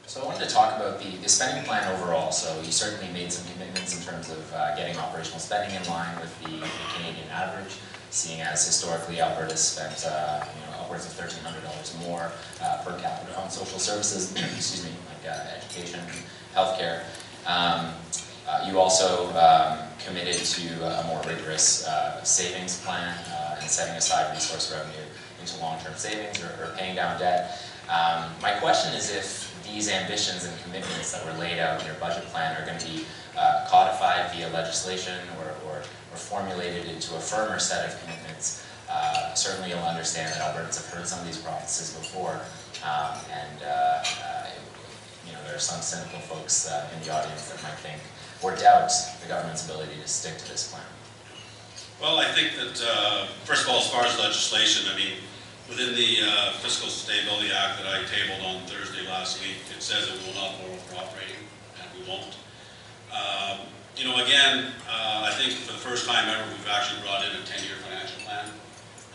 So I wanted to talk about the spending plan overall. So you certainly made some commitments in terms of getting operational spending in line with the Canadian average, seeing as historically Alberta spent upwards of $1,300 more per capita on social services, excuse me, like education, healthcare. You also committed to a more rigorous savings plan and setting aside resource revenue into long-term savings or paying down debt. My question is if these ambitions and commitments that were laid out in your budget plan are going to be codified via legislation or formulated into a firmer set of commitments. Certainly you'll understand that Albertans have heard some of these promises before, and there are some cynical folks in the audience that might think or doubt the government's ability to stick to this plan. Well, I think that, first of all, as far as legislation, I mean, within the Fiscal Stability Act that I tabled on Thursday last week, it says it will not borrow for operating, and we won't. Again, I think for the first time ever, we've actually brought in a 10-year financial plan.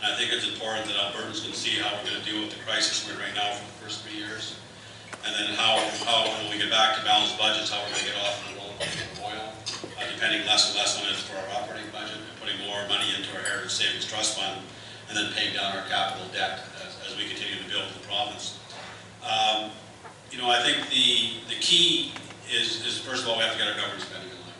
And I think it's important that Albertans can see how we're going to deal with the crisis we're in right now for the first 3 years. And then how when we get back to balanced budgets, how we're going to get off the roller coaster of oil, depending less and less on it for our operating budget, and putting more money into our Heritage Savings Trust Fund, and then paying down our capital debt as we continue to build the province. I think the key is first of all, we have to get our government spending in line.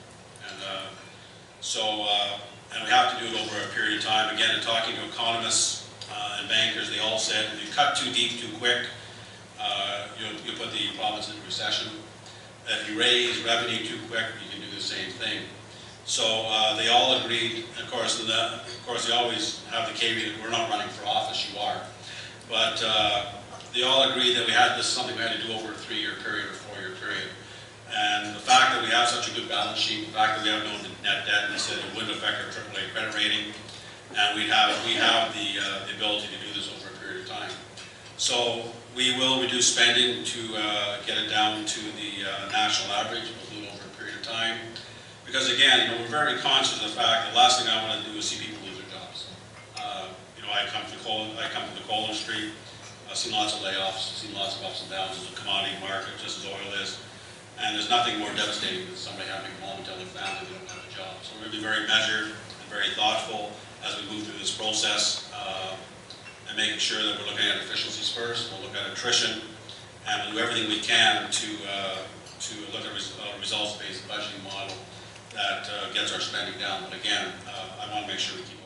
And we have to do it over a period of time. Again, in talking to economists and bankers, they all said if you cut too deep too quick, you put the province into recession. If you raise revenue too quick, you can do the same thing. So they all agreed. Of course, they always have the caveat that we're not running for office. You are, but they all agreed that this is something we had to do over a 3-year period or 4-year period. And the fact that we have such a good balance sheet, the fact that we have no net debt, and they said it wouldn't affect our AAA credit rating, and we have the ability to do this over a period of time. So we will reduce spending to get it down to the national average. We'll do it over a period of time. Because again, we're very conscious of the fact that the last thing I want to do is see people lose their jobs. I come from the coal industry. I've seen lots of layoffs. I've seen lots of ups and downs in the commodity market, just as oil is. And there's nothing more devastating than somebody having to go home and tell their family they don't have a job. So we're going to be very measured and very thoughtful as we move through this process, and making sure that we're looking at efficiencies first. We'll look at attrition, and we'll do everything we can to look at a results-based budgeting model that gets our spending down. But again, I want to make sure we keep